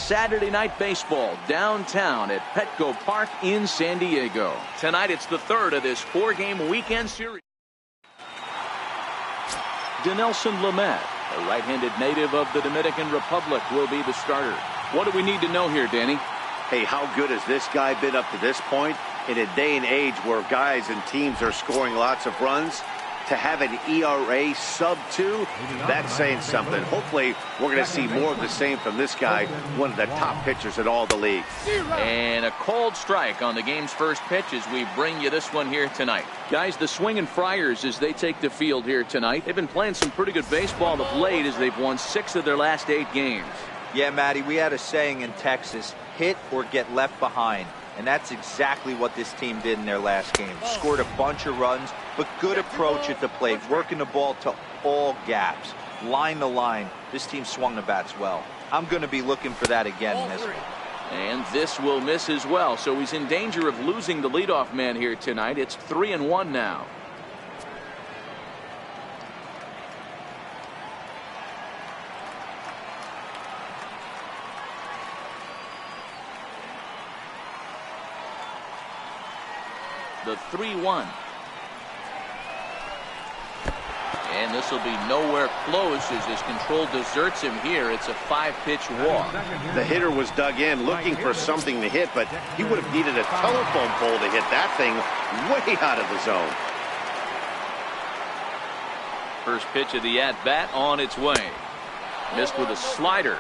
Saturday Night Baseball downtown at Petco Park in San Diego. Tonight it's the third of this 4-game weekend series. Dinelson Lamet, a right-handed native of the Dominican Republic, will be the starter. What do we need to know here, Danny? Hey, how good has this guy been up to this point? In a day and age where guys and teams are scoring lots of runs, to have an ERA sub-2, that's saying something. Hopefully, we're going to see more of the same from this guy, one of the top pitchers in all the league. And a cold strike on the game's first pitch as we bring you this one here tonight. Guys, the Swinging Friars, as they take the field here tonight, they've been playing some pretty good baseball of late as they've won 6 of their last 8 games. Yeah, Matty, we had a saying in Texas, hit or get left behind. And that's exactly what this team did in their last game. Scored a bunch of runs, but good approach at the plate, working the ball to all gaps, line to line. This team swung the bats well. I'm going to be looking for that again in this one. And this will miss as well, so he's in danger of losing the leadoff man here tonight. It's 3-1 now. The 3-1. And this will be nowhere close as his control deserts him here. It's a 5-pitch walk. The hitter was dug in looking for something to hit, but he would have needed a telephone pole to hit that thing way out of the zone. First pitch of the at-bat on its way. Missed with a slider.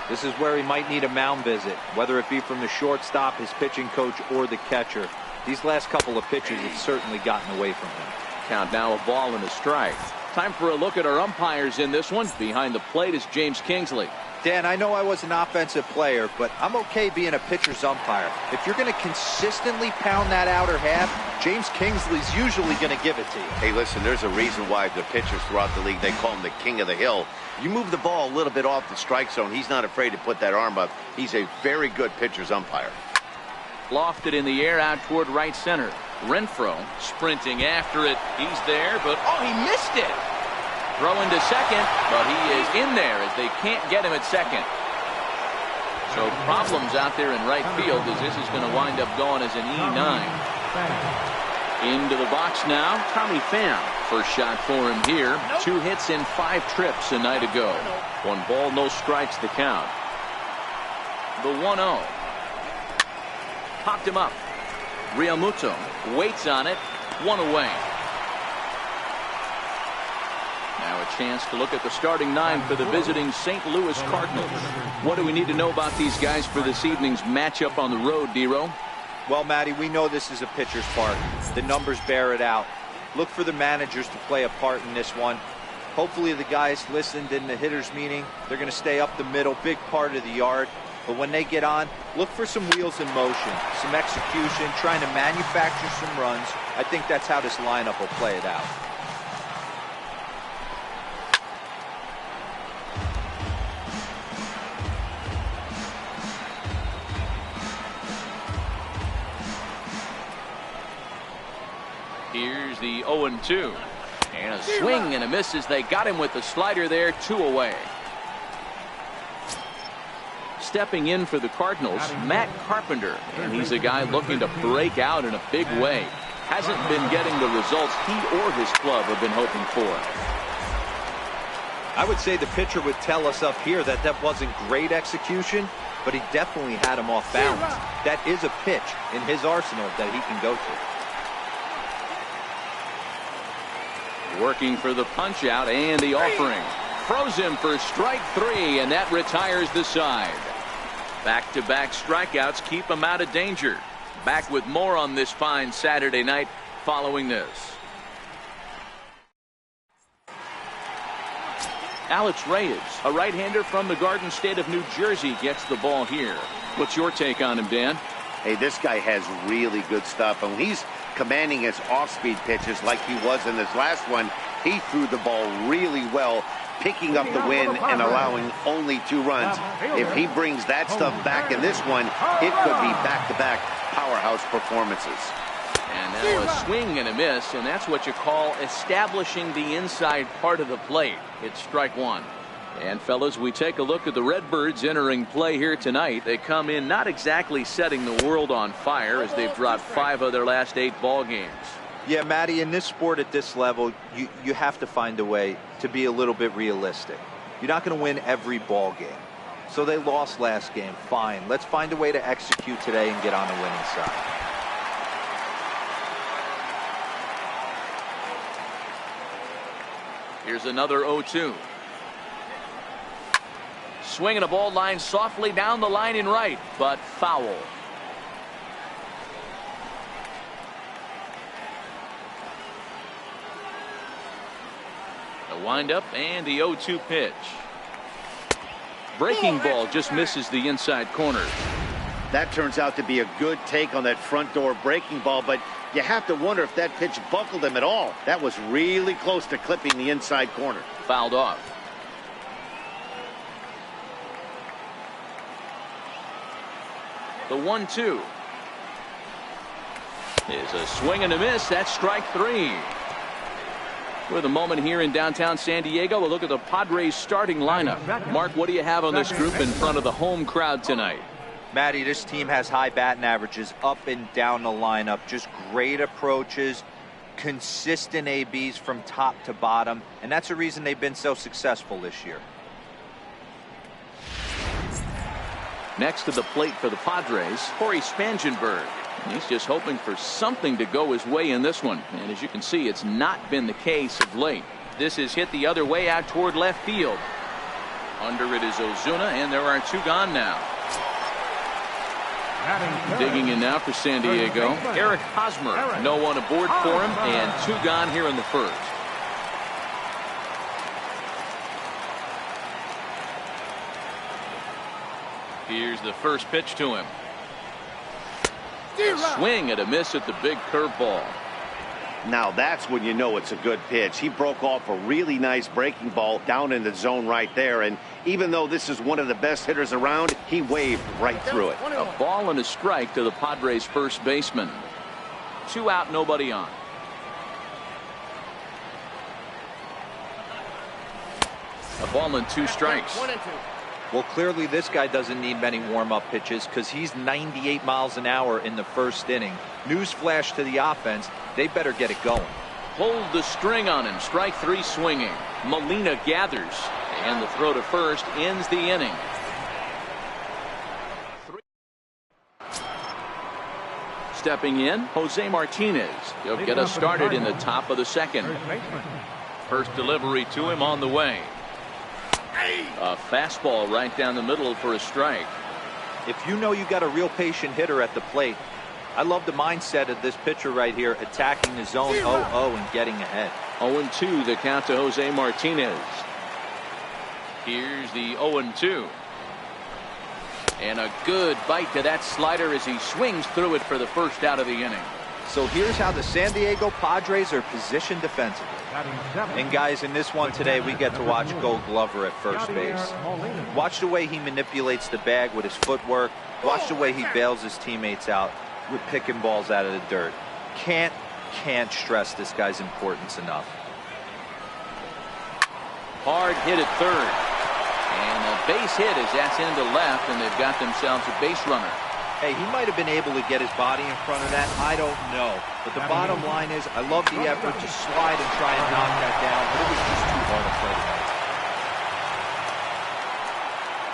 This is where he might need a mound visit, whether it be from the shortstop, his pitching coach, or the catcher. These last couple of pitches have certainly gotten away from him. Count now, a ball and a strike. Time for a look at our umpires in this one. Behind the plate is James Kingsley. Dan, I know I was an offensive player, but I'm okay being a pitcher's umpire. If you're going to consistently pound that outer half, James Kingsley's usually going to give it to you. Hey, listen, there's a reason why the pitchers throughout the league, they call him the king of the hill. You move the ball a little bit off the strike zone, he's not afraid to put that arm up. He's a very good pitcher's umpire. Lofted in the air out toward right center. Renfroe sprinting after it. He's there, but oh, he missed it. Throw into second, but he is in there as they can't get him at second. So problems out there in right field as this is going to wind up going as an E9. Into the box now, Tommy Pham. First shot for him here. 2 hits and 5 trips a night ago. 1 ball, no strikes to count. The 1-0. Popped him up. Realmuto waits on it. 1 away. Now a chance to look at the starting 9 for the visiting St. Louis Cardinals. What do we need to know about these guys for this evening's matchup on the road, Dero? Well, Matty, we know this is a pitcher's park. The numbers bear it out. Look for the managers to play a part in this one. Hopefully the guys listened in the hitters meeting. They're going to stay up the middle, big part of the yard. But when they get on, look for some wheels in motion, some execution, trying to manufacture some runs. I think that's how this lineup will play it out. Here's the 0-2. And a swing and a miss as they got him with the slider there. 2 away. Stepping in for the Cardinals, Matt Carpenter, and he's a guy looking to break out in a big way. Hasn't been getting the results he or his club have been hoping for. I would say the pitcher would tell us up here that that wasn't great execution, but he definitely had him off balance. That is a pitch in his arsenal that he can go to. Working for the punch out and the offering. Throws him for strike 3, and that retires the side. Back-to-back strikeouts keep him out of danger. Back with more on this fine Saturday night following this. Alex Reyes, a right-hander from the Garden State of New Jersey, gets the ball here. What's your take on him, Dan? Hey, this guy has really good stuff. And when he's commanding his off-speed pitches like he was in this last one, he threw the ball really well, picking up the win and allowing only 2 runs. If he brings that stuff back in this one, it could be back-to-back powerhouse performances. And now a swing and a miss, and that's what you call establishing the inside part of the plate. It's strike 1. And fellas, we take a look at the Redbirds entering play here tonight. They come in not exactly setting the world on fire, as they've dropped 5 of their last 8 ball games. Yeah, Matty, in this sport at this level, you have to find a way to be a little bit realistic. You're not going to win every ball game. So they lost last game. Fine. Let's find a way to execute today and get on the winning side. Here's another 0-2. Swinging a ball line softly down the line in right, but foul. The windup and the 0-2 pitch. Breaking ball just misses the inside corner. That turns out to be a good take on that front door breaking ball, but you have to wonder if that pitch buckled him at all. That was really close to clipping the inside corner. Fouled off. The 1-2 is a swing and a miss. That's strike 3. With a moment here in downtown San Diego, a look at the Padres starting lineup. Mark, what do you have on this group in front of the home crowd tonight? Matty, this team has high batting averages up and down the lineup. Just great approaches, consistent ABs from top to bottom, and that's the reason they've been so successful this year. Next to the plate for the Padres, Corey Spangenberg. He's just hoping for something to go his way in this one. And as you can see, it's not been the case of late. This is hit the other way out toward left field. Under it is Ozuna, and there are 2 gone now. Digging in now for San Diego, Eric Hosmer. No one aboard for him, and 2 gone here in the first. Here's the first pitch to him. A swing and a miss at the big curveball. Now that's when you know it's a good pitch. He broke off a really nice breaking ball down in the zone right there, and even though this is one of the best hitters around, he waved right through it. A ball and a strike to the Padres first baseman. 2 out, nobody on. A ball and 2 strikes. 1 and 2. Well, clearly this guy doesn't need many warm-up pitches because he's 98 miles an hour in the first inning. Newsflash to the offense, they better get it going. Pulled the string on him. Strike 3 swinging. Molina gathers, and the throw to first ends the inning. Stepping in, Jose Martinez. He'll get us started in the top of the second. First delivery to him on the way. A fastball right down the middle for a strike. If you know you got a real patient hitter at the plate, I love the mindset of this pitcher right here, attacking the zone 0-0 and getting ahead. 0-2 the count to Jose Martinez. Here's the 0-2. And a good bite to that slider as he swings through it for the first out of the inning. So here's how the San Diego Padres are positioned defensively. And guys, in this one today, we get to watch Gold Glover at first base. Watch the way he manipulates the bag with his footwork. Watch the way he bails his teammates out with picking balls out of the dirt. Can't stress this guy's importance enough. Hard hit at third. And a base hit as that's into left, and they've got themselves a base runner. Hey, he might have been able to get his body in front of that. I don't know. But the bottom line is, I love the effort to slide and try and knock that down, but it was just too hard to play tonight.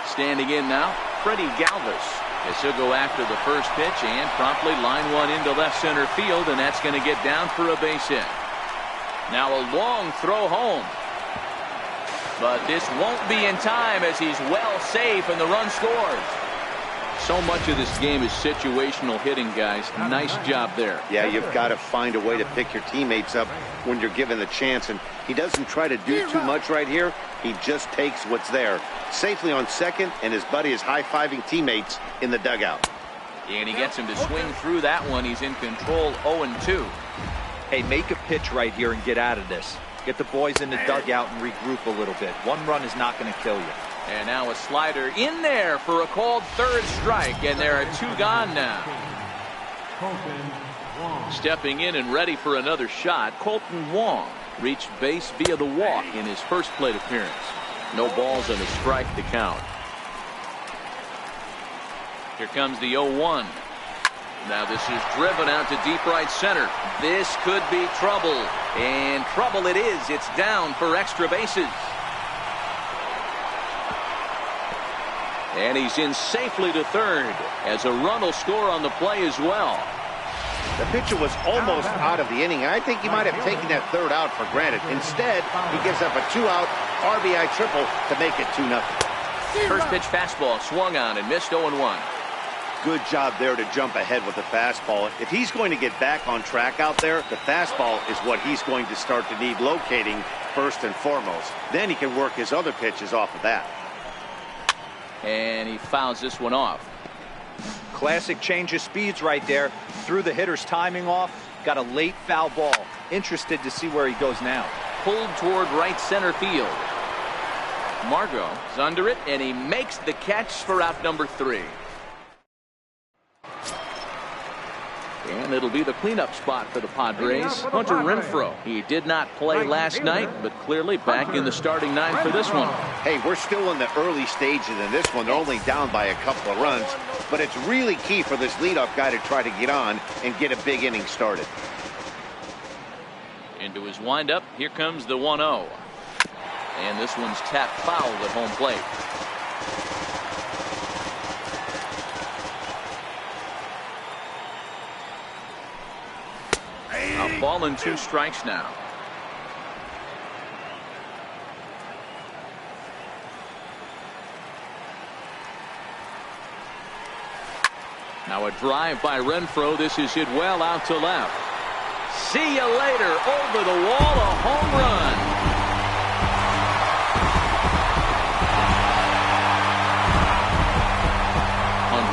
Standing in now, Freddie Galvis. As he'll go after the first pitch and promptly line one into left center field, and that's going to get down for a base hit. Now a long throw home. But this won't be in time as he's well safe and the run scores. So much of this game is situational hitting, guys. Nice job there. Yeah, you've got to find a way to pick your teammates up when you're given the chance, and he doesn't try to do too much right here. He just takes what's there. Safely on second, and his buddy is high-fiving teammates in the dugout. And he gets him to swing through that one. He's in control, 0-2. Hey, make a pitch right here and get out of this. Get the boys in the dugout and regroup a little bit. One run is not going to kill you. And now a slider in there for a called third strike, and there are 2 gone now. Stepping in and ready for another shot, Colton Wong reached base via the walk in his first plate appearance. No balls and a strike to count. Here comes the 0-1. Now this is driven out to deep right center. This could be trouble. And trouble it is. It's down for extra bases. And he's in safely to third as a run will score on the play as well. The pitcher was almost out of the inning. I think he might have taken that third out for granted. Instead, he gives up a 2-out RBI triple to make it 2-0. First pitch fastball swung on and missed 0-1. Good job there to jump ahead with the fastball. If he's going to get back on track out there, the fastball is what he's going to start to need locating first and foremost. Then he can work his other pitches off of that. And he fouls this one off. Classic change of speeds right there. Threw the hitter's timing off. Got a late foul ball. Interested to see where he goes now. Pulled toward right center field. Margot is under it, and he makes the catch for out number 3. And it'll be the cleanup spot for the Padres. Hunter Renfroe. He did not play last night, but clearly back in the starting 9 for this one. Hey, we're still in the early stages in this one. They're only down by a couple of runs, but it's really key for this leadoff guy to try to get on and get a big inning started. Into his windup, here comes the 1-0. And this one's tapped foul at home plate. A ball and 2 strikes now. Now a drive by Renfroe. This is hit well out to left. See you later. Over the wall, a home run.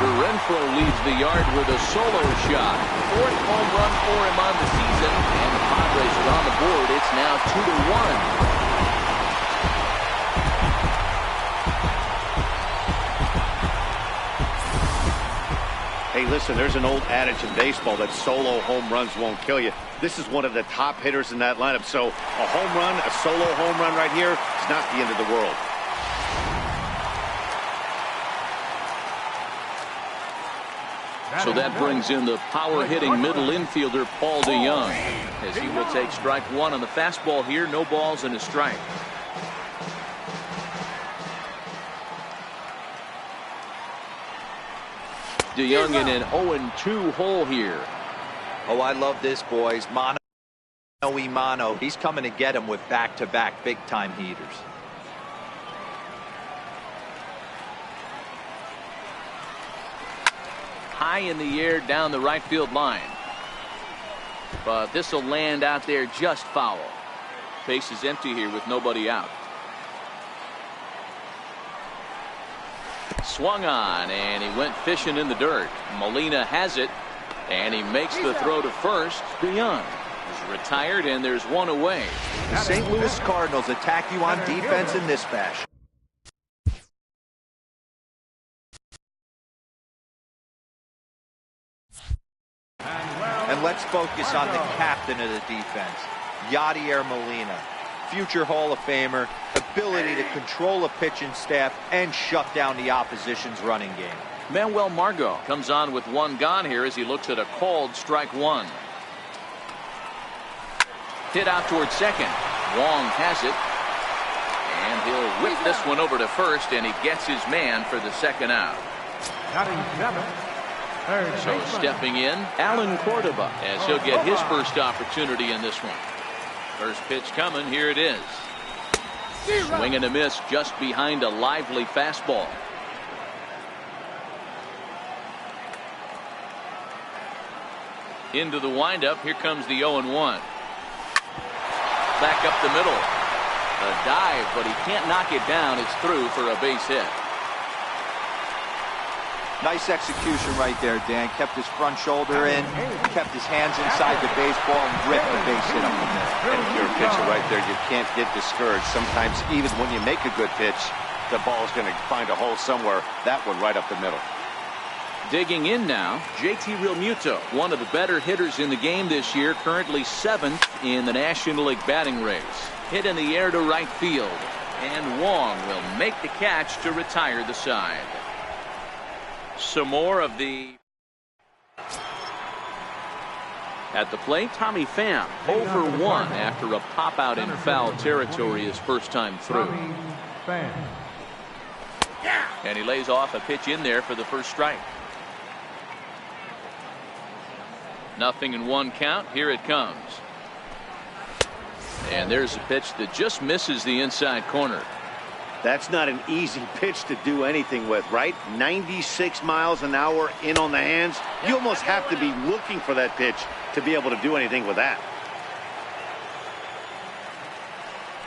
Renfroe leads the yard with a solo shot. 4th home run for him on the season, and the Padres are on the board. It's now 2-1. Hey, listen, there's an old adage in baseball that solo home runs won't kill you. This is one of the top hitters in that lineup. So a home run, a solo home run right here is not the end of the world. So that brings in the power-hitting middle infielder, Paul DeYoung, as he will take strike 1 on the fastball here. No balls and a strike. DeYoung in an 0-2 hole here. Oh, I love this, boys. Mano y mano. He's coming to get him with back-to-back big-time heaters. High in the air down the right field line. But this will land out there just foul. Base is empty here with nobody out. Swung on, and he went fishing in the dirt. Molina has it, and he makes the throw to first. DeYoung is retired, and there's one away. The St. Louis Cardinals attack you on defense in this fashion. And let's focus on the captain of the defense, Yadier Molina. Future Hall of Famer, ability to control a pitching staff and shut down the opposition's running game. Manuel Margot comes on with 1 gone here as he looks at a called strike 1. Hit out towards second. Wong has it. And he'll whip this one over to first, and he gets his man for the second out. So stepping in, Alan Cordova, as he'll get his first opportunity in this one. First pitch coming, here it is. Swing and a miss just behind a lively fastball. Into the windup, here comes the 0-1. Back up the middle. A dive, but he can't knock it down. It's through for a base hit. Nice execution right there, Dan. Kept his front shoulder in, kept his hands inside the baseball, and ripped the base hit up the middle. And if you're a pitcher right there, you can't get discouraged. Sometimes even when you make a good pitch, the ball's going to find a hole somewhere. That one right up the middle. Digging in now, JT Realmuto, one of the better hitters in the game this year, currently 7th in the National League batting race. Hit in the air to right field. And Wong will make the catch to retire the side. Some more of the... At the plate, Tommy Pham, 0 for 1 after a pop out in foul territory his first time through. And he lays off a pitch in there for the first strike. 0-1 count. Here it comes. And there's a pitch that just misses the inside corner. That's not an easy pitch to do anything with, right? 96 miles an hour in on the hands. You almost have to be looking for that pitch to be able to do anything with that.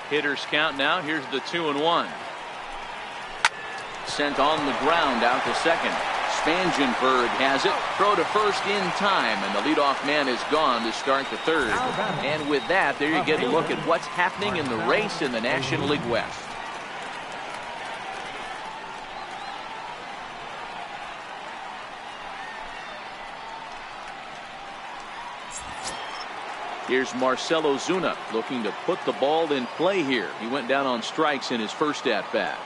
Hitters count now. Here's the 2-1. Sent on the ground out to second. Spangenberg has it. Throw to first in time, and the leadoff man is gone to start the third. And with that, there you get a look at what's happening in the race in the National League West. Here's Marcell Ozuna looking to put the ball in play here. He went down on strikes in his first at-bat.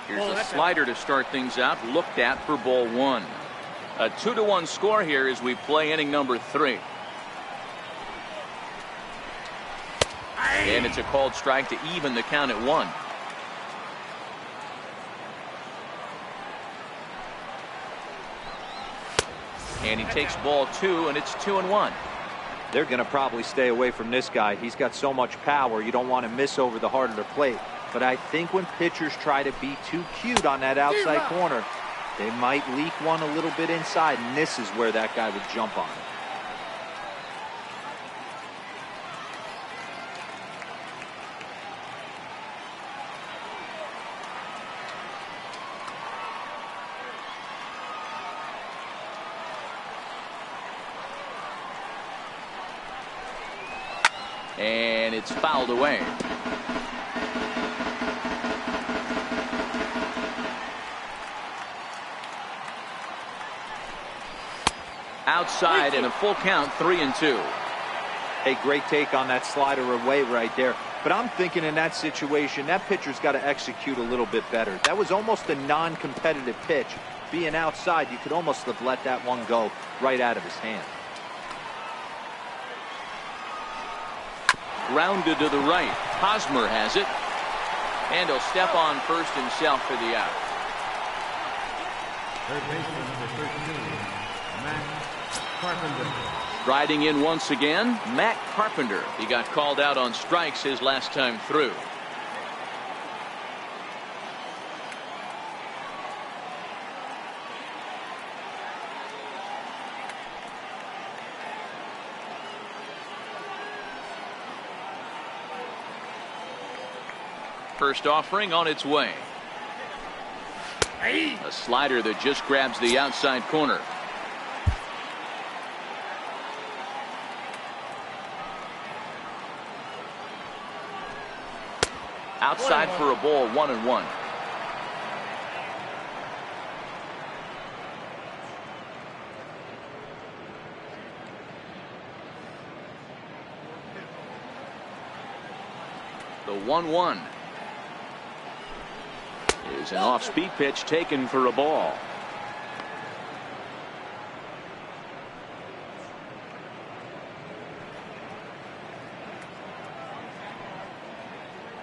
Here's a slider to start things out, looked at for ball 1. A 2-1 score here as we play inning number 3. And it's a called strike to even the count at 1. And he takes ball 2, and it's 2-1. They're going to probably stay away from this guy. He's got so much power. You don't want to miss over the heart of the plate. But I think when pitchers try to be too cute on that outside corner, they might leak one a little bit inside, and this is where that guy would jump on it. And it's fouled away. Outside and a full count, 3-2. Hey, great take on that slider away right there. But I'm thinking in that situation, that pitcher's got to execute a little bit better. That was almost a non-competitive pitch. Being outside, you could almost have let that one go right out of his hand. Grounded to the right. Hosmer has it. And he'll step on first himself for the out. Third baseman number 13, Matt Carpenter. Riding in once again, Matt Carpenter. He got called out on strikes his last time through. First offering on its way. A slider that just grabs the outside corner. Outside for a ball, 1-1. The 1-1 is an off-speed pitch taken for a ball.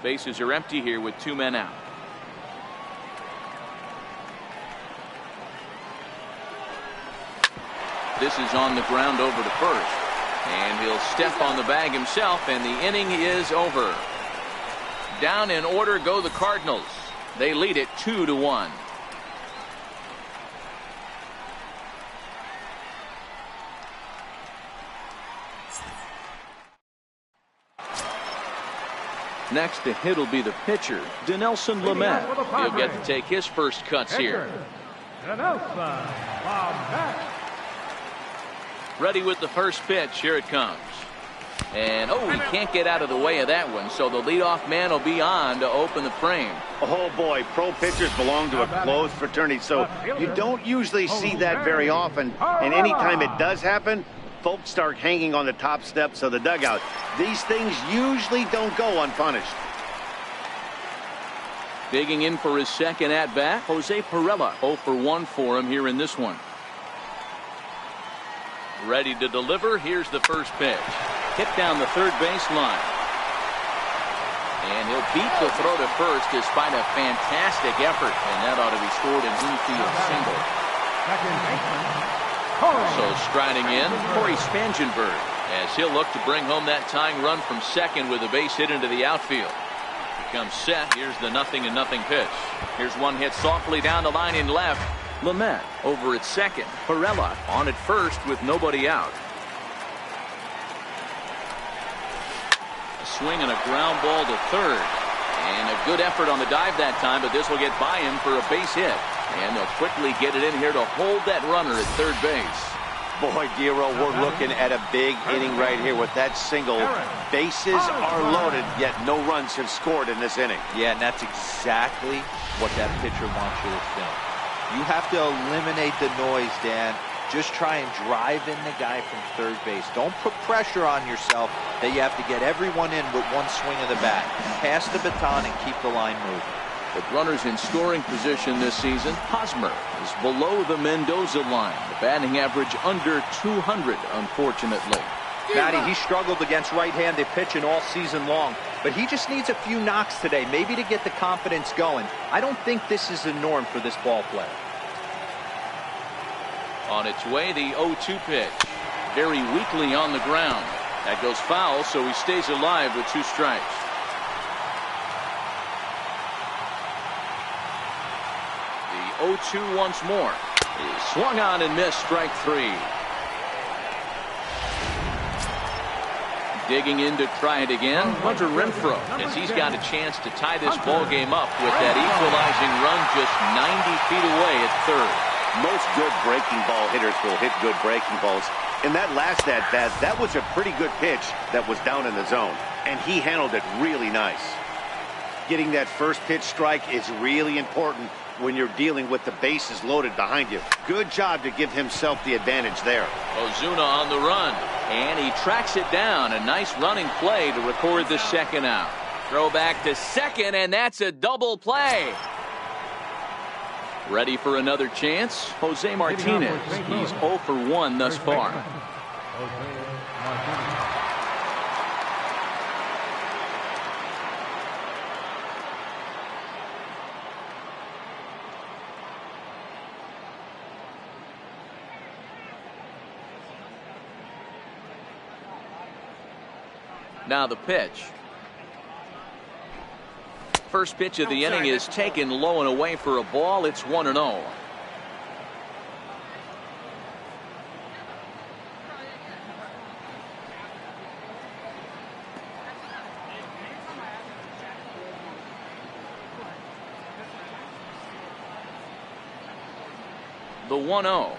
Bases are empty here with 2 men out. This is on the ground over to first. And he'll step on the bag himself, and the inning is over. Down in order go the Cardinals. They lead it 2-1. Next to hit will be the pitcher, Dinelson Lamet. He'll get to take his first cuts here. Ready with the first pitch. Here it comes. And he can't get out of the way of that one, so the leadoff man will be on to open the frame. Oh boy, pro pitchers belong to a closed fraternity, so you don't usually see that very often. And anytime it does happen, folks start hanging on the top steps of the dugout. These things usually don't go unpunished. Digging in for his second at-bat, Jose Pirela. 0 for 1 for him here in this one. Ready to deliver. Here's the first pitch. Hit down the third baseline. And he'll beat the throw to first despite a fantastic effort. And that ought to be scored an infield single. So striding in, Corey Spangenberg, as he'll look to bring home that tying run from second with a base hit into the outfield. Comes set. Here's the 0-0 pitch. Here's one hit softly down the line in left. Lamet over at second. Pirela on at first with nobody out. A swing and a ground ball to third. And a good effort on the dive that time, but this will get by him for a base hit. And they'll quickly get it in here to hold that runner at third base. Boy, Dero, we're looking at a big inning right here with that single. Bases are loaded, yet no runs have scored in this inning. Yeah, and that's exactly what that pitcher wants you to film. You have to eliminate the noise, Dan. Just try and drive in the guy from third base. Don't put pressure on yourself that you have to get everyone in with one swing of the bat. Pass the baton and keep the line moving. With runners in scoring position this season, Hosmer is below the Mendoza line. The batting average under 200, unfortunately. Matty, he struggled against right-handed pitching all season long, but he just needs a few knocks today, maybe to get the confidence going. I don't think this is the norm for this ball player. On its way, the 0-2 pitch. Very weakly on the ground. That goes foul, so he stays alive with 2 strikes. The 0-2 once more. He swung on and missed, strike 3. Digging in to try it again, Hunter Renfroe, as he's got a chance to tie this ball game up with that equalizing run just 90 feet away at third. Most good breaking ball hitters will hit good breaking balls. In that last at-bat, that was a pretty good pitch that was down in the zone, and he handled it really nice. Getting that first pitch strike is really important when you're dealing with the bases loaded behind you. Good job to give himself the advantage there. Ozuna on the run, and he tracks it down. A nice running play to record the second out. Throw back to second, and that's a double play. Ready for another chance? Jose Martinez. He's 0 for 1 thus far. Now the pitch. First pitch of the inning is taken low and away for a ball. It's 1-0. The 1-0.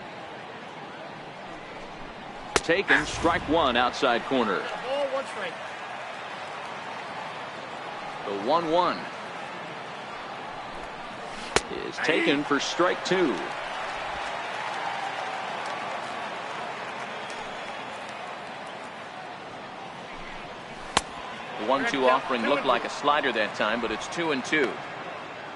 Taken, strike 1 outside corner. The 1-1 is taken for strike 2. The 1-2 offering looked like a slider that time, but it's 2-2.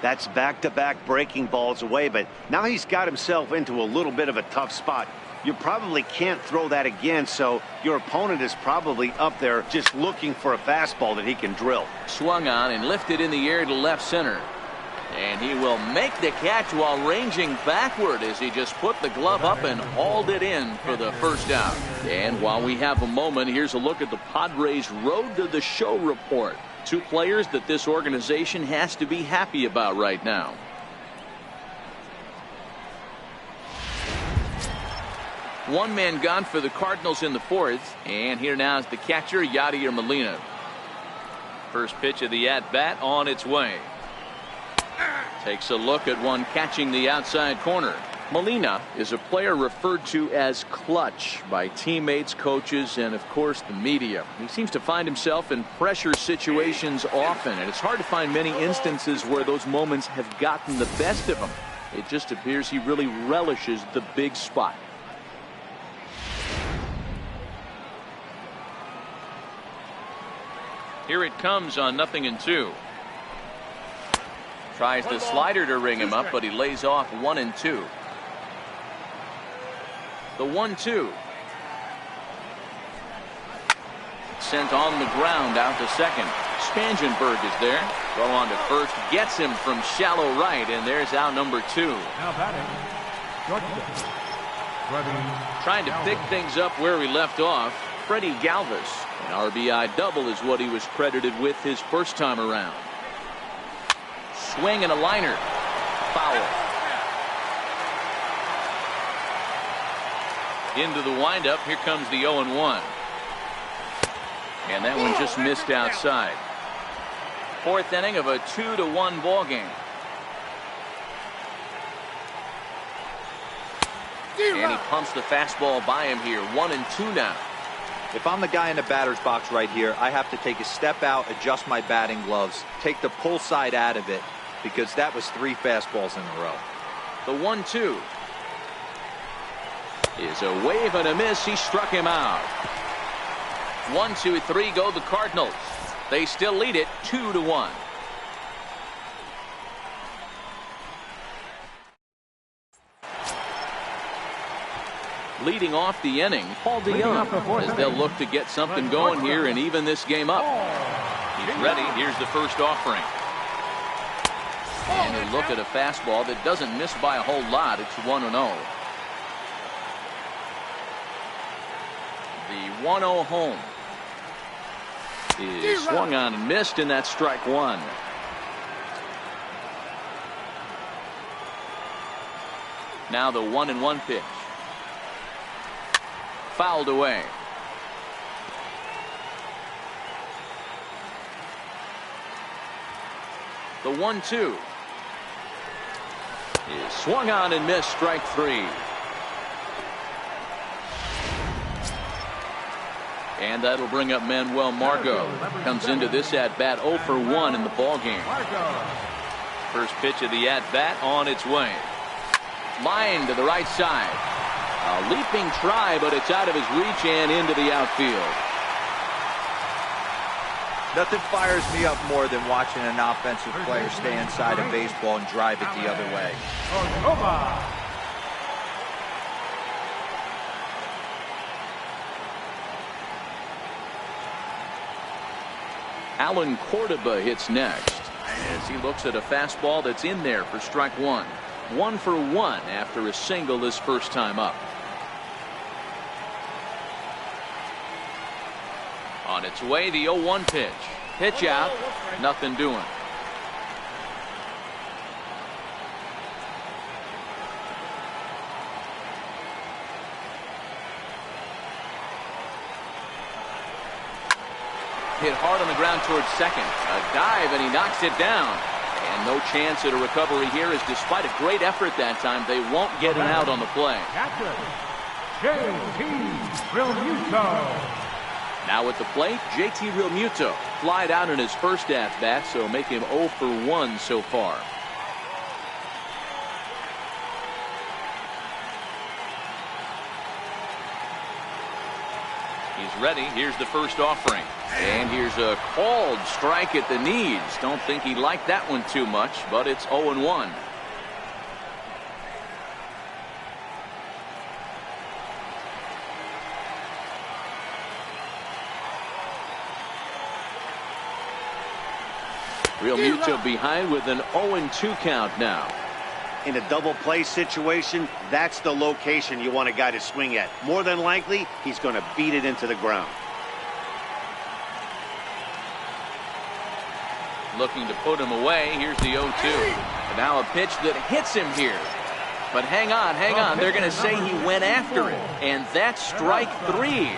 That's back-to-back breaking balls away, but now he's got himself into a little bit of a tough spot. You probably can't throw that again, so your opponent is probably up there just looking for a fastball that he can drill. Swung on and lifted in the air to left center. And he will make the catch while ranging backward as he just put the glove up and hauled it in for the first out. And while we have a moment, here's a look at the Padres' Road to the Show report. 2 players that this organization has to be happy about right now. One man gone for the Cardinals in the 4th. And here now is the catcher, Yadier Molina. First pitch of the at-bat on its way. Takes a look at one catching the outside corner. Molina is a player referred to as clutch by teammates, coaches, and of course the media. He seems to find himself in pressure situations often, and it's hard to find many instances where those moments have gotten the best of him. It just appears he really relishes the big spot. Here it comes on 0-2. Tries the slider to ring him up, but he lays off 1-2. The 1-2. Sent on the ground out to second. Spangenberg is there. Throw on to first. Gets him from shallow right, and there's out number 2. Now batting, Trying to pick things up where he left off, Freddie Galvis. An RBI double is what he was credited with his first time around. Swing and a liner. Foul. Into the windup. Here comes the 0-1. And that one just missed outside. Fourth inning of a 2-1 ball game. And he pumps the fastball by him here. 1-2 now. If I'm the guy in the batter's box right here, I have to take a step out, adjust my batting gloves, take the pull side out of it, because that was 3 fastballs in a row. The 1-2 is a wave and a miss. He struck him out. 1, 2, 3 go the Cardinals. They still lead it 2-1. Leading off the inning, Paul DeYoung, as they'll look to get something going here and even this game up. He's ready. Here's the first offering. And you look at a fastball that doesn't miss by a whole lot. It's 1-0. The 1-0 home is swung on and missed, and that's strike 1. Now the 1-1 pitch. Fouled away. The 1-2 is swung on and missed, strike 3. And that'll bring up Manuel Margot. Comes into this at bat 0 for 1 in the ball game. First pitch of the at bat on its way. Line to the right side. A leaping try, but it's out of his reach and into the outfield. Nothing fires me up more than watching an offensive player stay inside a baseball and drive it the other way. Alan Cordoba hits next as he looks at a fastball that's in there for strike 1. 1 for 1 after a single his first time up. On its way, the 0-1 pitch. Pitch out, nothing doing. Hit hard on the ground towards second. A dive, and he knocks it down. And no chance at a recovery here, as despite a great effort that time, they won't get an out on the play. J.T. Realmuto. Now at the plate, J.T. Realmuto flied out in his first at-bat, so make him 0 for 1 so far. He's ready. Here's the first offering. And here's a called strike at the knees. Don't think he liked that one too much, but it's 0-1. Realmuto behind with an 0-2 count now. In a double play situation, that's the location you want a guy to swing at. More than likely, he's going to beat it into the ground. Looking to put him away. Here's the 0-2. And now a pitch that hits him here. But hang on. They're going to say he went after it. And that's strike 3.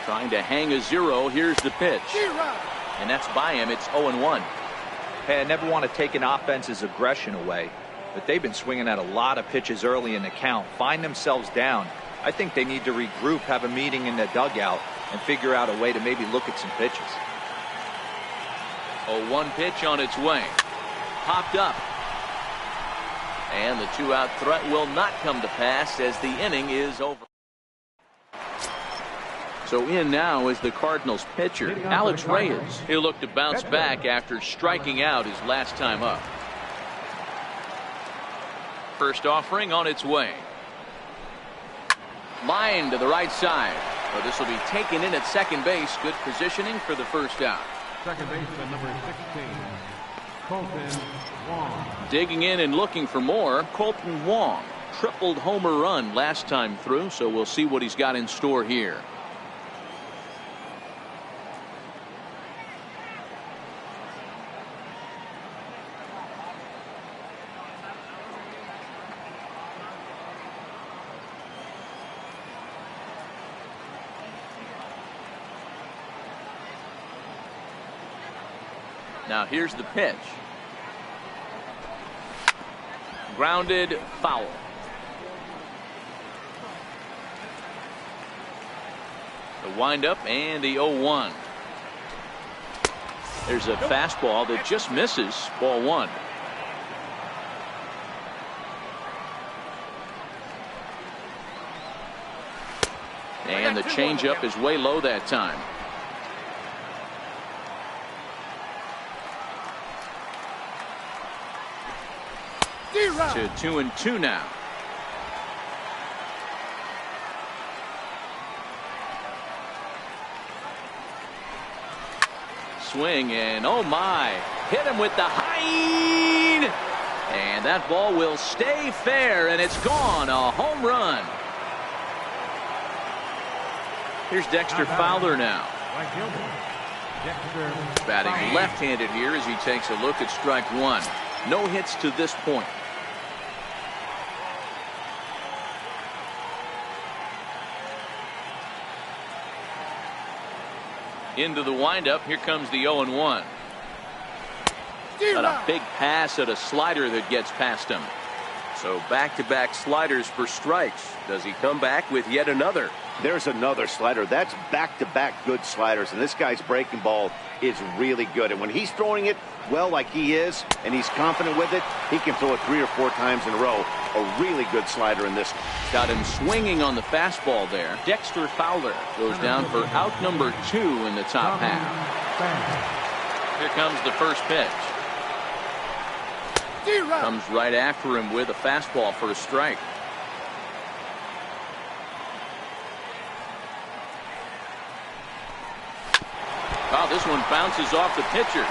Trying to hang a 0. Here's the pitch. And that's by him. It's 0-1. Hey, I never want to take an offense's aggression away, but they've been swinging at a lot of pitches early in the count. Find themselves down. I think they need to regroup, have a meeting in the dugout, and figure out a way to maybe look at some pitches. 0-1 pitch on its way. Popped up. And the 2-out threat will not come to pass as the inning is over. So in now is the Cardinals pitcher, Alex Reyes. He'll look to bounce back after striking out his last time up. First offering on its way. Line to the right side. Well, this will be taken in at second base. Good positioning for the first out. Second baseman number 16, Colton Wong. Digging in and looking for more, Colton Wong. Tripled homer run last time through, so we'll see what he's got in store here. Now here's the pitch. Grounded foul. The windup and the 0-1. There's a fastball that just misses. Ball one. And the changeup is way low that time. To 2-2 now. Swing and oh my, hit him with the high, and that ball will stay fair, and it's gone. A home run. Here's Dexter Fowler now. Batting left-handed here as he takes a look at strike one. No hits to this point. Into the windup. Here comes the 0-1. Got a big pass at a slider that gets past him. So back-to-back sliders for strikes. Does he come back with yet another? There's another slider. That's back-to-back good sliders, and this guy's breaking ball is really good. And when he's throwing it well like he is, and he's confident with it, he can throw it 3 or 4 times in a row. A really good slider in this one. Got him swinging on the fastball there. Dexter Fowler goes down for out number 2 in the top half. Here comes the first pitch. Comes right after him with a fastball for a strike. Wow, this one bounces off the pitcher.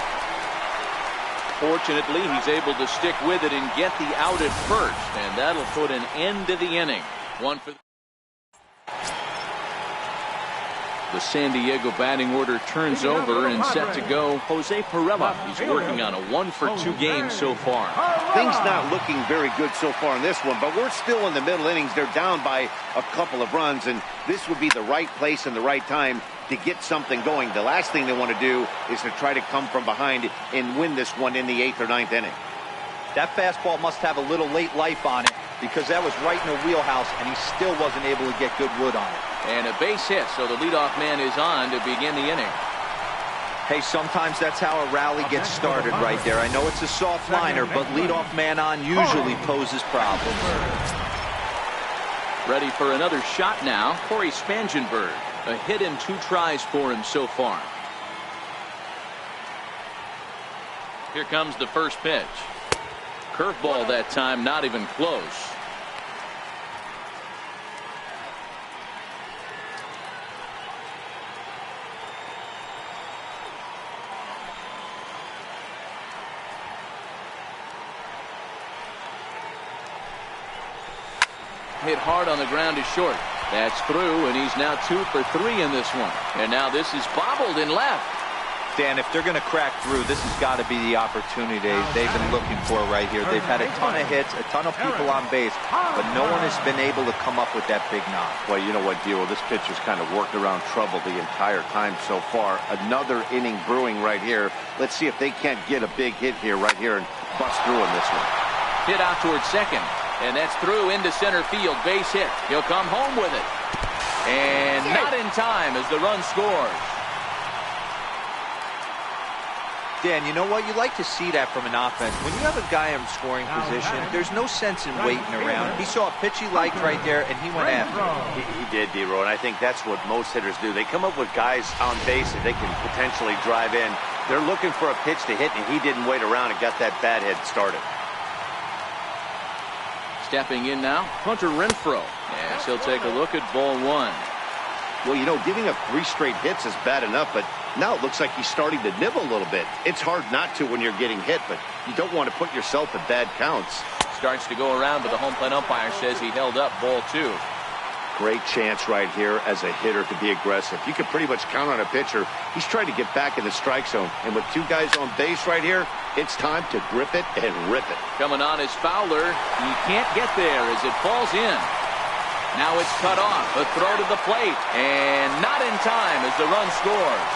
Fortunately, he's able to stick with it and get the out at first, and that'll put an end to the inning. One for the San Diego batting order turns over and set to go. Jose Pirela. He's working on a 1-for-2 game so far. Things not looking very good so far in this one, but we're still in the middle innings. They're down by a couple of runs, and this would be the right place and the right time to get something going. The last thing they want to do is to try to come from behind and win this one in the 8th or 9th inning. That fastball must have a little late life on it, because that was right in the wheelhouse, and he still wasn't able to get good wood on it. And a base hit, so the leadoff man is on to begin the inning. Hey, sometimes that's how a rally gets started right there. I know it's a soft liner, but leadoff man on usually poses problems. Ready for another shot now. Corey Spangenberg. A hit in 2 tries for him so far. Here comes the first pitch. Curveball that time, not even close. Hit hard on the ground is short. That's through, and he's now 2 for 3 in this one. And now this is bobbled in left. Dan, if they're going to crack through, this has got to be the opportunity they've been looking for right here. They've had a ton of hits, a ton of people on base, but no one has been able to come up with that big knock. Well, you know what, Dio? This pitcher's kind of worked around trouble the entire time so far. Another inning brewing right here. Let's see if they can't get a big hit here, right here, and bust through in this one. Hit out towards second. And that's through into center field. Base hit. He'll come home with it. And not in time as the run scores. Dan, you know what? You like to see that from an offense. When you have a guy in scoring position, there's no sense in waiting around. He saw a pitch he liked right there, and he went after it. He did, D-Row, and I think that's what most hitters do. They come up with guys on base that they can potentially drive in. They're looking for a pitch to hit, and he didn't wait around and got that bat head started. Stepping in now, Hunter Renfroe, as he'll take a look at ball one. Well, you know, giving up 3 straight hits is bad enough, but now it looks like he's starting to nibble a little bit. It's hard not to when you're getting hit, but you don't want to put yourself in bad counts. Starts to go around, but the home plate umpire says he held up ball 2. Great chance right here as a hitter to be aggressive. You can pretty much count on a pitcher. He's trying to get back in the strike zone. And with 2 guys on base right here, it's time to grip it and rip it. Coming on is Fowler. He can't get there as it falls in. Now it's cut off. A throw to the plate. And not in time as the run scores.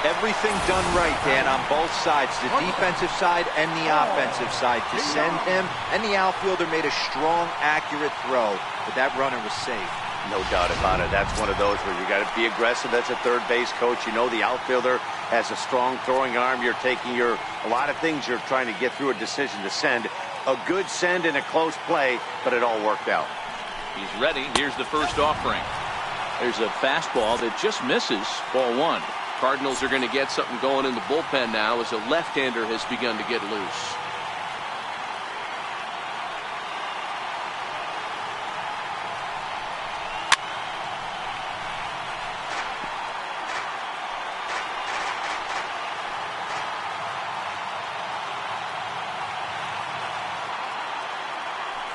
Everything done right, Dan, on both sides, the defensive side and the offensive side, to send him, and the outfielder made a strong, accurate throw, but that runner was safe. No doubt about it. That's one of those where you got to be aggressive as a third base coach. You know the outfielder has a strong throwing arm. You're taking a lot of things you're trying to get through a decision to send. A good send in a close play, but it all worked out. He's ready. Here's the first offering. There's a fastball that just misses ball 1. Cardinals are going to get something going in the bullpen now as a left-hander has begun to get loose.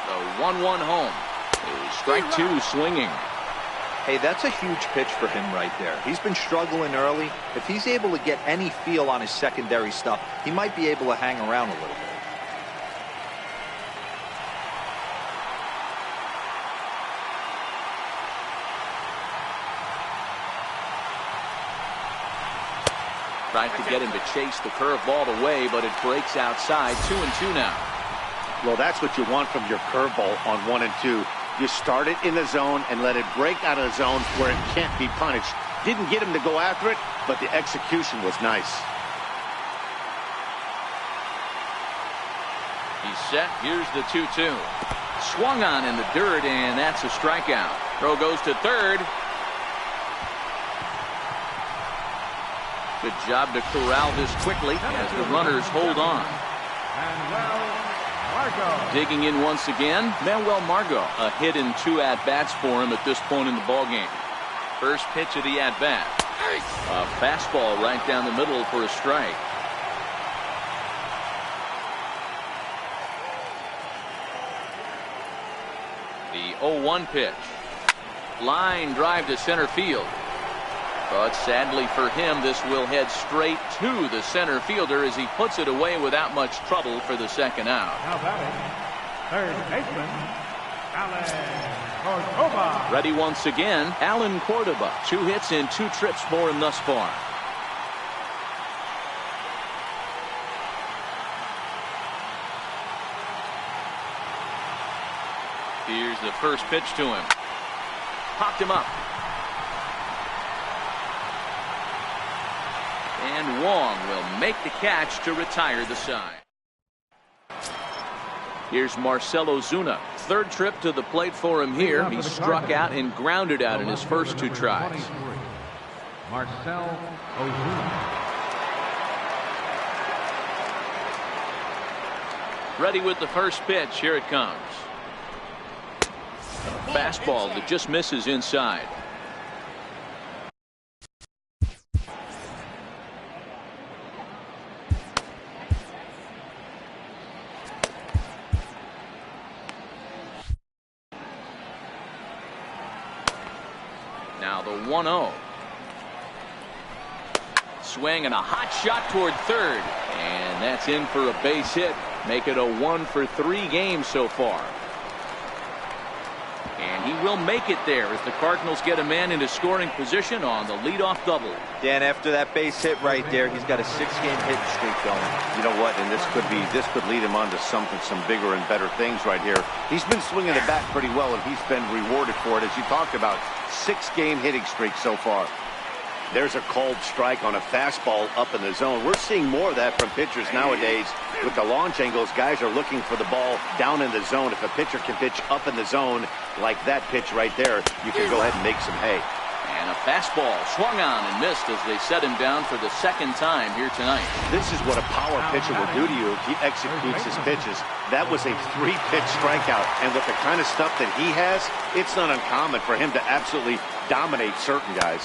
The 1-1 home. Strike 2 swinging. Hey, that's a huge pitch for him right there. He's been struggling early. If he's able to get any feel on his secondary stuff, he might be able to hang around a little bit. Tried to get him to chase the curveball away, but it breaks outside. 2-2 now. Well, that's what you want from your curveball on 1 and 2. You start it in the zone and let it break out of the zone where it can't be punished. Didn't get him to go after it, but the execution was nice. He's set. Here's the 2-2. Swung on in the dirt, and that's a strikeout. Throw goes to third. Good job to corral this quickly as the runners hold on. Digging in once again, Manuel Margot. A hit and 2 at-bats for him at this point in the ballgame. First pitch of the at-bat. A fastball right down the middle for a strike. The 0-1 pitch. Line drive to center field. But sadly for him, this will head straight to the center fielder as he puts it away without much trouble for the second out. Now batting, third baseman, Alan Cordoba. Ready once again, Alan Cordoba. 2 hits and 2 trips for him thus far. Here's the first pitch to him. Popped him up. And Wong will make the catch to retire the side. Here's Marcell Ozuna. 3rd trip to the plate for him here. He struck out and grounded out in his first 2 tries. Marcell Ozuna. Ready with the first pitch. Here it comes. A fastball that just misses inside. Now the 1-0. Swing and a hot shot toward third. And that's in for a base hit. Make it a 1-for-3 game so far. And he will make it there as the Cardinals get a man into scoring position on the leadoff double. Dan, after that base hit right there, he's got a 6-game hitting streak going. You know what? And this could lead him on to some bigger and better things right here. He's been swinging the bat pretty well, and he's been rewarded for it, as you talked about. 6-game hitting streak so far. There's a called strike on a fastball up in the zone. We're seeing more of that from pitchers nowadays. With the launch angles, guys are looking for the ball down in the zone. If a pitcher can pitch up in the zone like that pitch right there, you can go ahead and make some hay. And a fastball swung on and missed as they set him down for the second time here tonight. This is what a power pitcher will do to you if he executes his pitches. That was a 3-pitch strikeout, and with the kind of stuff that he has, it's not uncommon for him to absolutely dominate certain guys.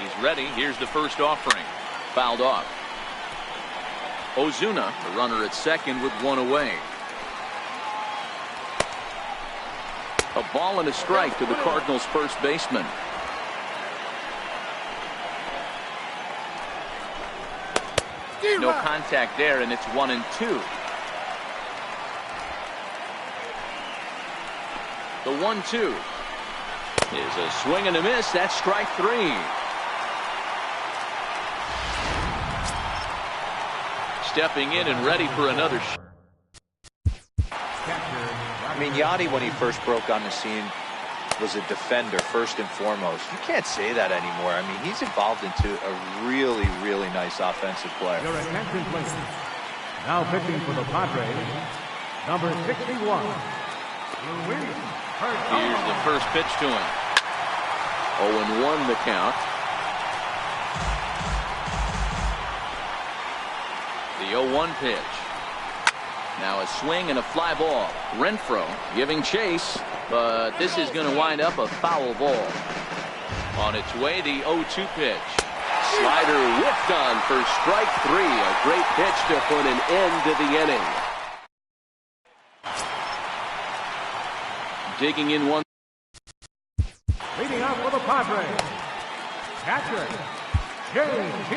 He's ready. Here's the first offering. Fouled off. Ozuna, the runner at second with one away. A ball and a strike to the Cardinals' first baseman. No contact there, and it's 1-2. The 1-2 is a swing and a miss. That's strike 3. Stepping in and ready for another shot. I mean, Yachty, when he first broke on the scene, was a defender first and foremost. You can't say that anymore. I mean, he's evolved into a really, really nice offensive player. Your attention, please. Now pitching for the Padres, number 61. Here's the first pitch to him. 0-1 the count. The 0-1 pitch. Now a swing and a fly ball. Renfroe giving chase, but this is going to wind up a foul ball. On its way, the 0-2 pitch. Slider whipped on for strike 3. A great pitch to put an end to the inning. Digging in one. Leading up for the Padres, catcher, J.T.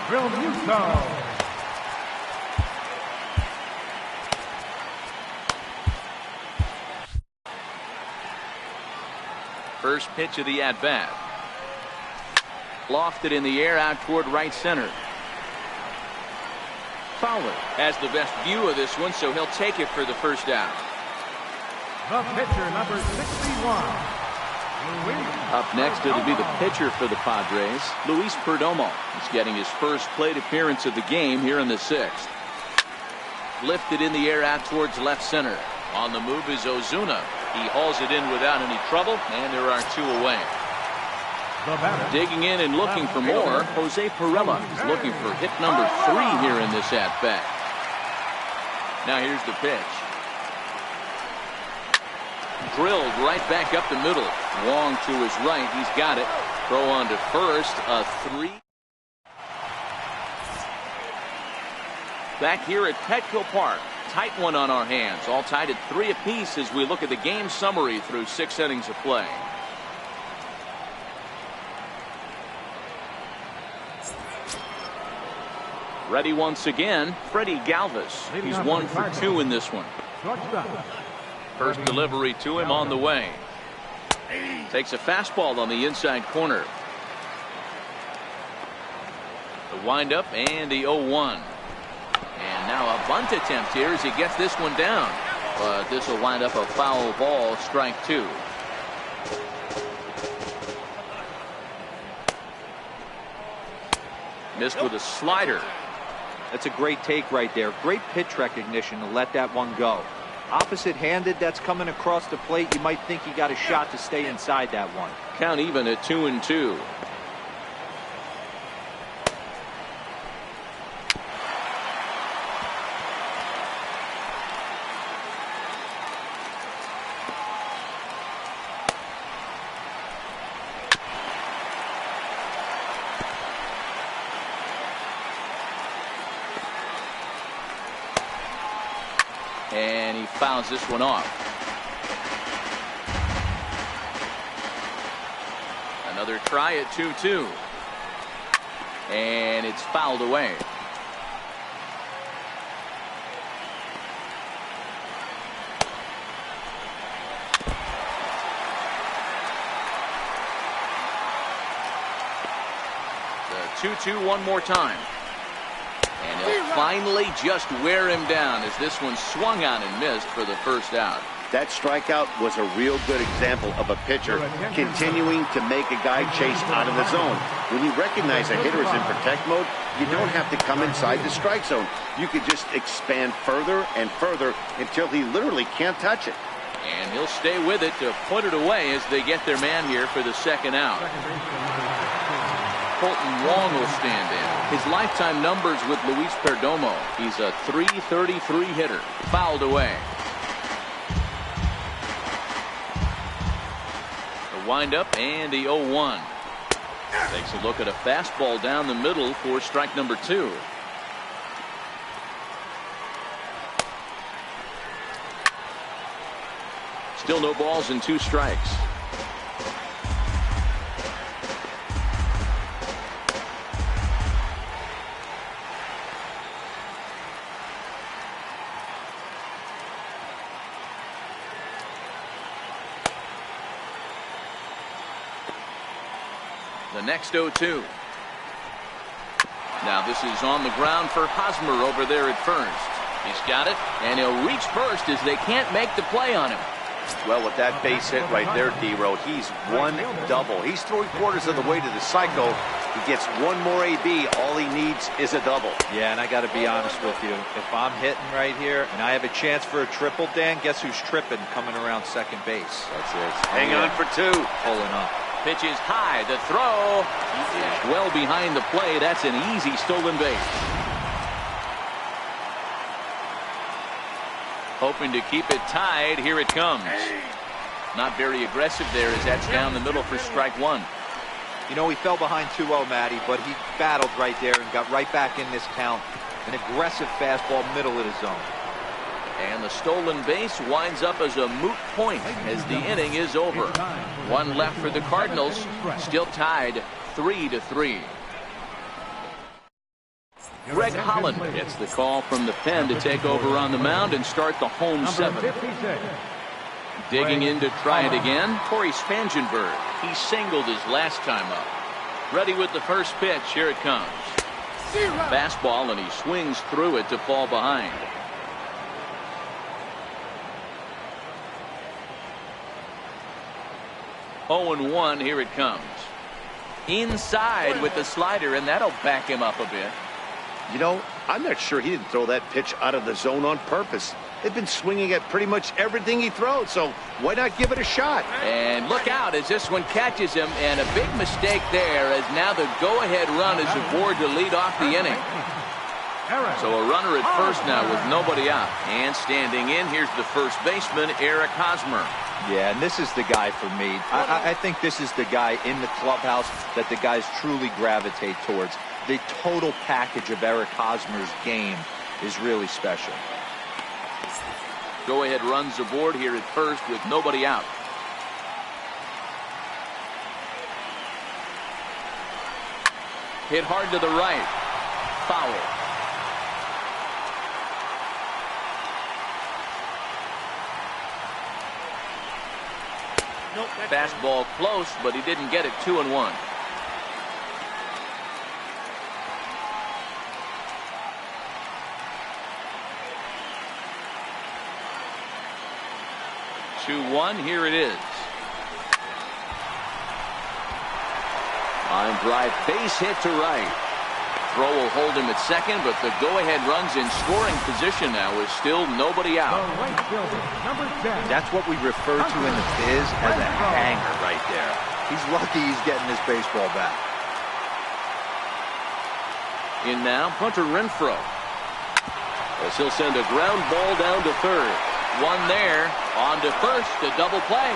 Realmuto. First pitch of the at-bat. Lofted in the air out toward right center. Fowler has the best view of this one, so he'll take it for the first out. The pitcher, number 61. Up next, it'll be the pitcher for the Padres, Luis Perdomo. He's getting his first plate appearance of the game here in the 6th. Lifted in the air out towards left center. On the move is Ozuna. He hauls it in without any trouble, and there are 2 away. Digging in and looking for more, Jose Pirela is looking for hit number 3 here in this at-bat. Now here's the pitch. Drilled right back up the middle. Wong to his right. He's got it. Throw on to first. A 3. Back here at Petco Park. Tight one on our hands. All tied at 3 apiece as we look at the game summary through 6 innings of play. Ready once again, Freddie Galvis. He's 1 for 2 in this one. First delivery to him on the way. Takes a fastball on the inside corner. The windup and the 0-1. And now a bunt attempt here as he gets this one down. But this will wind up a foul ball, strike 2. Missed with a slider. That's a great take right there. Great pitch recognition to let that one go. Opposite-handed, that's coming across the plate. You might think he got a shot to stay inside that one. Count even at 2-2. And he fouls this one off. Another try at 2-2. And it's fouled away. The 2-2 one more time. And he'll finally just wear him down as this one swung on and missed for the first out. That strikeout was a real good example of a pitcher continuing to make a guy chase out of the zone. When you recognize a hitter is in protect mode, you don't have to come inside the strike zone. You could just expand further and further until he literally can't touch it. And he'll stay with it to put it away as they get their man here for the second out. Colton Wong will stand in. His lifetime numbers with Luis Perdomo. He's a .333 hitter. Fouled away. The windup and the 0-1. Takes a look at a fastball down the middle for strike number 2. Still no balls and 2 strikes. The next 0-2. Now this is on the ground for Hosmer over there at first. He's got it, and he'll reach first as they can't make the play on him. Well, with that base hit right there, D-Row, he's one double. He's 3/4 of the way to the cycle. He gets one more AB. All he needs is a double. Yeah, and I got to be honest with you. If I'm hitting right here and I have a chance for a triple, Dan, guess who's tripping coming around second base? That's it. Hang on for 2. Pulling up. Pitch is high. The throw is well behind the play. That's an easy stolen base. Hoping to keep it tied. Here it comes. Not very aggressive there as that's down the middle for strike 1. You know, he fell behind 2-0, Matty, but he battled right there and got right back in this count. An aggressive fastball middle of the zone. And the stolen base winds up as a moot point as the inning is over. 1 left for the Cardinals. Still tied 3-3. Greg Holland gets the call from the pen to take over on the mound and start the home 7. Digging in to try it again, Corey Spangenberg. He singled his last time up. Ready with the first pitch. Here it comes. Fastball, and he swings through it to fall behind. Oh, 0-1. Here it comes. Inside with the slider, and that'll back him up a bit. You know, I'm not sure he didn't throw that pitch out of the zone on purpose. They've been swinging at pretty much everything he throws, so why not give it a shot? And look out as this one catches him, and a big mistake there as now the go-ahead run is aboard to lead off the inning. So a runner at first now with nobody out. And standing in, here's the first baseman, Eric Hosmer. Yeah, and this is the guy for me. I think this is the guy in the clubhouse that the guys truly gravitate towards. The total package of Eric Hosmer's game is really special. Go ahead runs aboard here at first with nobody out. Hit hard to the right. Foul. Nope, fastball close, but he didn't get it. 2-1. Here it is. Line drive, base hit to right. Throw will hold him at second, but the go-ahead runs in scoring position now is still nobody out. That's what we refer to in the biz as a hanger right there. He's lucky he's getting this baseball back. In now, Hunter Renfroe. As he'll send a ground ball down to third. One there, on to first, a double play.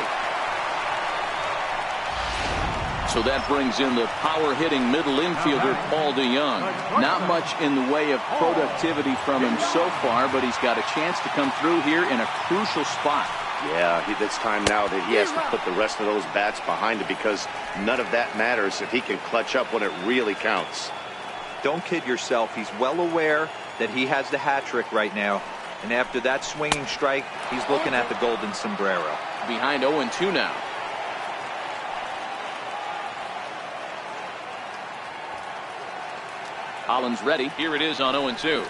So that brings in the power-hitting middle infielder, Paul DeYoung. Not much in the way of productivity from him so far, but he's got a chance to come through here in a crucial spot. Yeah, it's time now that he has to put the rest of those bats behind it, because none of that matters if he can clutch up when it really counts. Don't kid yourself. He's well aware that he has the hat trick right now. And after that swinging strike, he's looking at the golden sombrero. Behind 0-2 now. Collins ready. Here it is on 0-2.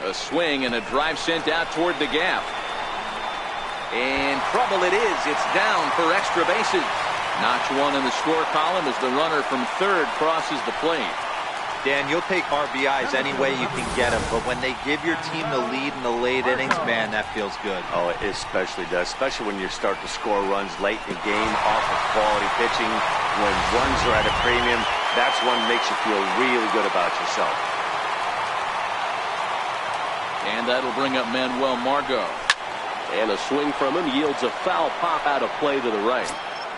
A swing and a drive sent out toward the gap. And trouble it is. It's down for extra bases. Notch one in the score column as the runner from third crosses the plate. Dan, you'll take RBIs any way you can get them, but when they give your team the lead in the late innings, man, that feels good. Oh, it especially does, especially when you start to score runs late in the game off of quality pitching. When runs are at a premium, that's one that makes you feel really good about yourself. And that'll bring up Manuel Margot. And a swing from him yields a foul pop out of play to the right.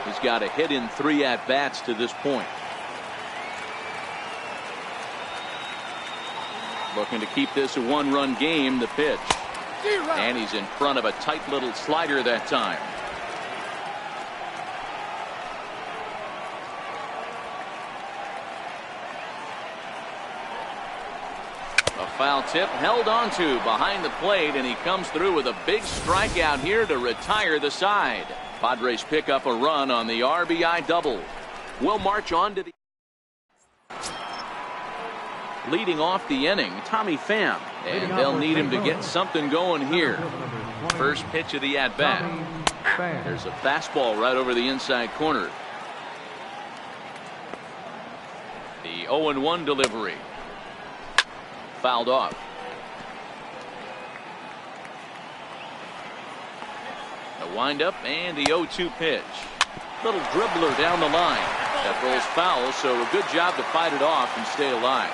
He's got a hit in 3 at-bats to this point. Looking to keep this a one-run game, the pitch. And he's in front of a tight little slider that time. A foul tip held onto behind the plate, and he comes through with a big strikeout here to retire the side. Padres pick up a run on the RBI double. We'll march on to the leading off the inning, Tommy Pham, and they'll need him to get something going here. First pitch of the at-bat. There's a fastball right over the inside corner. The 0-1 delivery. Fouled off. The windup and the 0-2 pitch. Little dribbler down the line. That rolls foul, so a good job to fight it off and stay alive.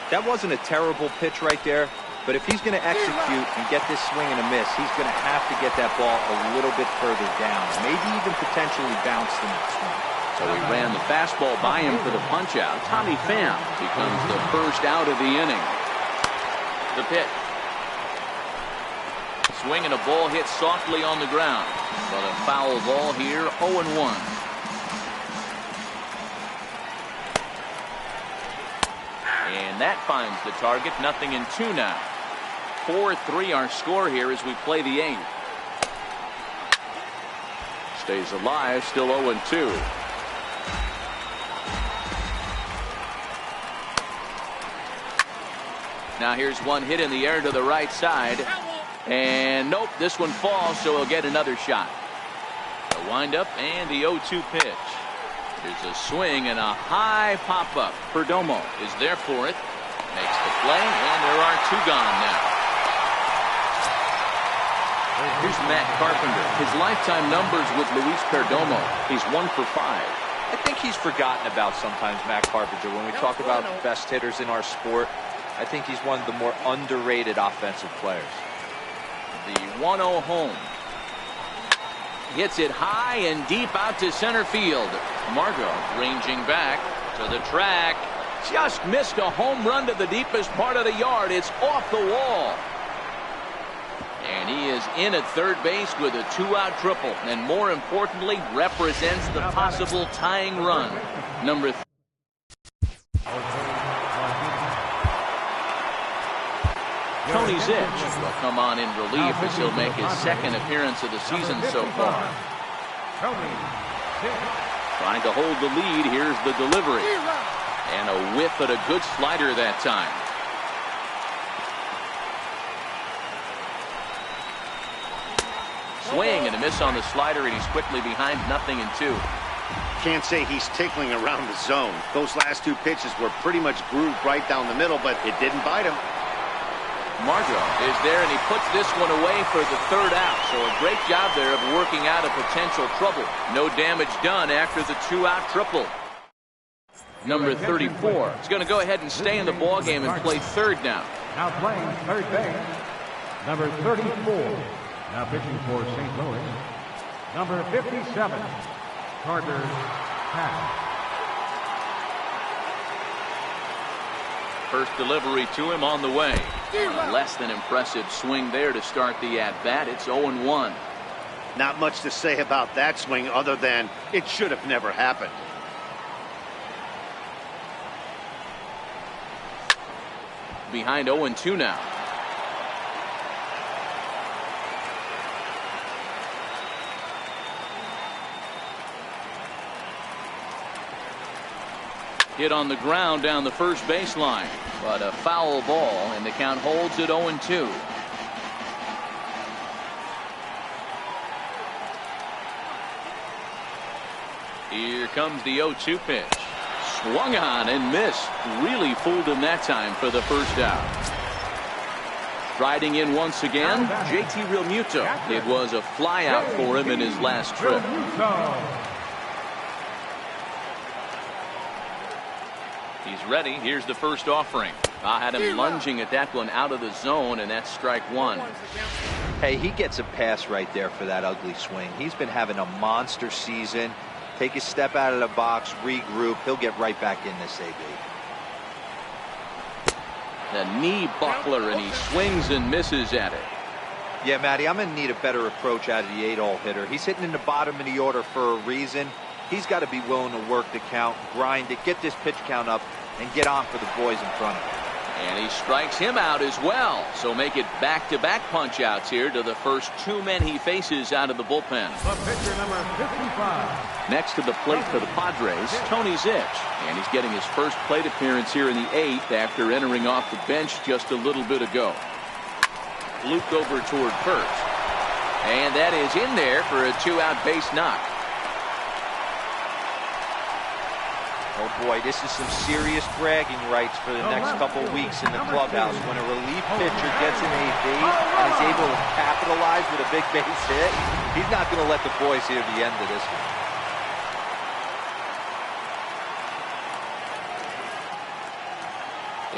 That wasn't a terrible pitch right there, but if he's going to execute and get this swing and a miss, he's going to have to get that ball a little bit further down, maybe even potentially bounce the next one. So he ran the fastball by him for the punch-out. Tommy Pham becomes the first out of the inning. The pitch. Swing and a ball hit softly on the ground, but a foul ball here, 0-1. And that finds the target. 0-2 now. 4-3 our score here as we play the 8th. Stays alive, still 0-2. Now here's one hit in the air to the right side. And nope, this one falls, so he'll get another shot. The windup and the 0-2 pitch. There's a swing and a high pop-up. Perdomo is there for it. Makes the play, and there are 2 gone now. Here's Matt Carpenter. His lifetime numbers with Luis Perdomo. He's 1 for 5. I think he's forgotten about sometimes, Matt Carpenter. When we talk about best hitters in our sport, I think he's one of the more underrated offensive players. The 1-0 home. Hits it high and deep out to center field. Margot ranging back to the track. Just missed a home run to the deepest part of the yard. It's off the wall. And he is in at third base with a 2-out triple. And more importantly, represents the possible tying run. Number 3. Tony Zitch will come on in relief as he'll make his second appearance of the season so far. Trying to hold the lead. Here's the delivery. And a whiff at a good slider that time. Swing and a miss on the slider, and he's quickly behind 0-2. Can't say he's tickling around the zone. Those last 2 pitches were pretty much grooved right down the middle, but it didn't bite him. Margot is there, and he puts this one away for the 3rd out. So a great job there of working out a potential trouble. No damage done after the 2-out triple. Number 34 is going to go ahead and stay in the ballgame and play third now. Now playing third base, number 34. Now pitching for St. Louis, number 57, Carter Pack. First delivery to him on the way. A less than impressive swing there to start the at-bat. It's 0-1. Not much to say about that swing other than it should have never happened. Behind 0-2 now. Hit on the ground down the first baseline, but a foul ball, and the count holds at 0-2. Here comes the 0-2 pitch. Swung on and missed. Really fooled him that time for the first out. Riding in once again, JT Realmuto. It was a flyout for him in his last trip. He's ready. Here's the first offering. I had him lunging at that one out of the zone, and that's strike one. Hey, he gets a pass right there for that ugly swing. He's been having a monster season. Take a step out of the box, regroup. He'll get right back in this AB. The knee buckler, and he swings and misses at it. Yeah, Matty, I'm going to need a better approach out of the 8-hole hitter. He's hitting in the bottom of the order for a reason. He's got to be willing to work the count, grind it, get this pitch count up, and get on for the boys in front of him. And he strikes him out as well. So make it back-to-back punch-outs here to the first two men he faces out of the bullpen. The pitcher, number 55. Next to the plate for the Padres, Tony Zitch. And he's getting his first plate appearance here in the 8th after entering off the bench just a little bit ago. Looped over toward first. And that is in there for a 2-out base knock. Oh boy, this is some serious bragging rights for the next couple weeks in the clubhouse. When a relief pitcher gets an AB and is able to capitalize with a big base hit, he's not going to let the boys hear the end of this one.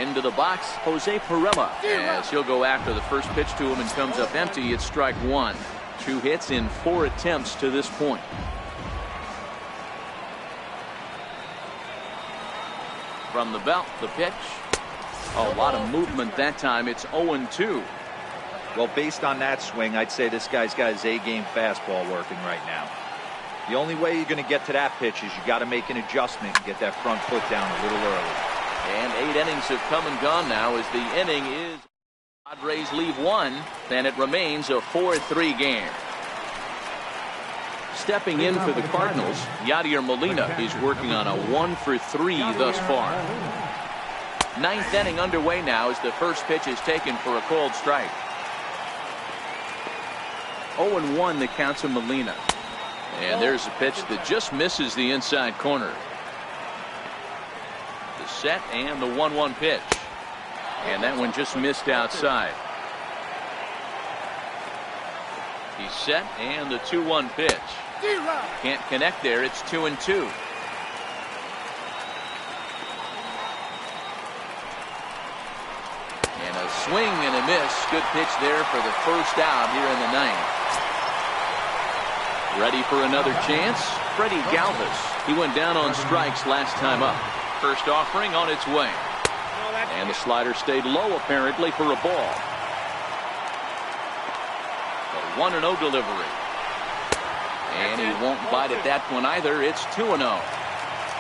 Into the box, Jose Pirela, as he'll go after the first pitch to him and comes up empty. It's strike one. 2 hits in 4 attempts to this point. From the belt, the pitch. A lot of movement that time. It's 0-2. Well, based on that swing, I'd say this guy's got his A-game fastball working right now. The only way you're going to get to that pitch is you got to make an adjustment and get that front foot down a little early. And 8 innings have come and gone now as the inning is Padres leave 1, and it remains a 4-3 game. Stepping in for the Cardinals, Yadier Molina is working on a 1-for-3 thus far. 9th inning underway now as the first pitch is taken for a called strike. 0-1 the count to Molina. And there's a pitch that just misses the inside corner. The set and the 1-1 pitch. And that one just missed outside. He's set and the 2-1 pitch. Can't connect there. It's 2-2. And a swing and a miss. Good pitch there for the first out here in the 9th. Ready for another chance? Freddie Galvis. He went down on strikes last time up. First offering on its way. And the slider stayed low apparently for a ball. A 1-0 delivery. And he won't bite at that one either. It's 2-0.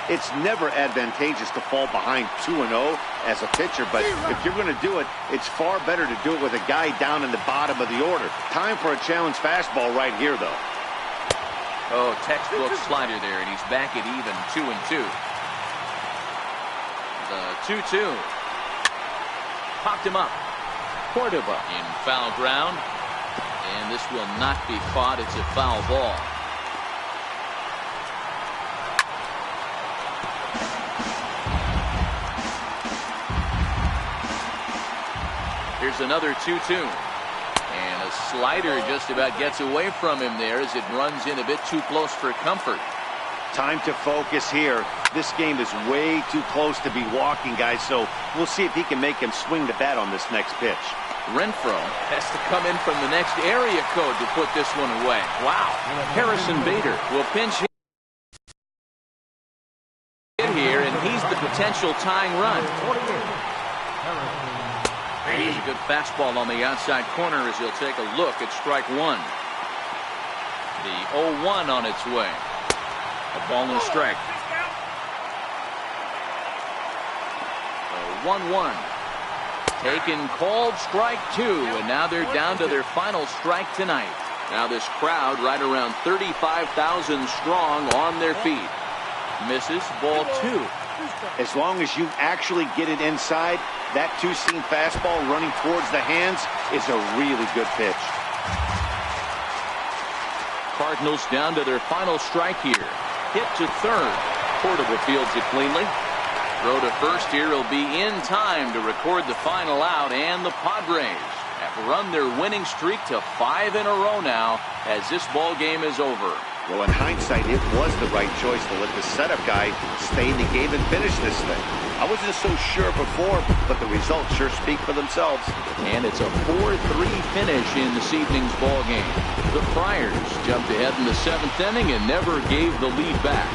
It's never advantageous to fall behind 2-0 as a pitcher, but if you're going to do it, it's far better to do it with a guy down in the bottom of the order. Time for a challenge fastball right here, though. Oh, textbook slider there, and he's back at even 2-2. The 2-2. Popped him up. Cordova in foul ground. And this will not be caught. It's a foul ball. Here's another 2-2. And a slider just about gets away from him there as it runs in a bit too close for comfort. Time to focus here. This game is way too close to be walking, guys, so we'll see if he can make him swing the bat on this next pitch. Renfro has to come in from the next area code to put this one away. Wow. Harrison Bader will pinch hit here, and he's the potential tying run. Here's a good fastball on the outside corner as he'll take a look at strike one. The 0-1 on its way. A ball and a strike. The 1-1. Taken, called strike two, and now they're down to their final strike tonight. Now this crowd right around 35,000 strong on their feet. Misses, ball two. As long as you actually get it inside, that two-seam fastball running towards the hands is a really good pitch. Cardinals down to their final strike here. hit to third. Portable fields it cleanly. Throw to first here. He'll be in time to record the final out, and the Padres have run their winning streak to 5 in a row now as this ball game is over. Well, in hindsight, it was the right choice to let the setup guy stay in the game and finish this thing. I wasn't so sure before, but the results sure speak for themselves. And it's a 4-3 finish in this evening's ball game. The Friars jumped ahead in the 7th inning and never gave the lead back.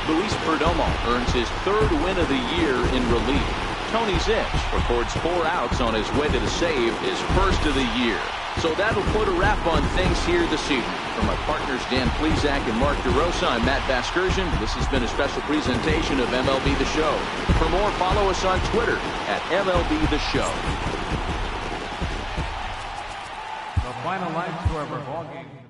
Luis Perdomo earns his 3rd win of the year in relief. Tony Zitch records 4 outs on his way to the save, his 1st of the year. So that'll put a wrap on things here this evening. From my partners Dan Plesac and Mark DeRosa, I'm Matt Vasgersian. This has been a special presentation of MLB The Show. For more, follow us on Twitter at MLB The Show. The final line score of our ball game.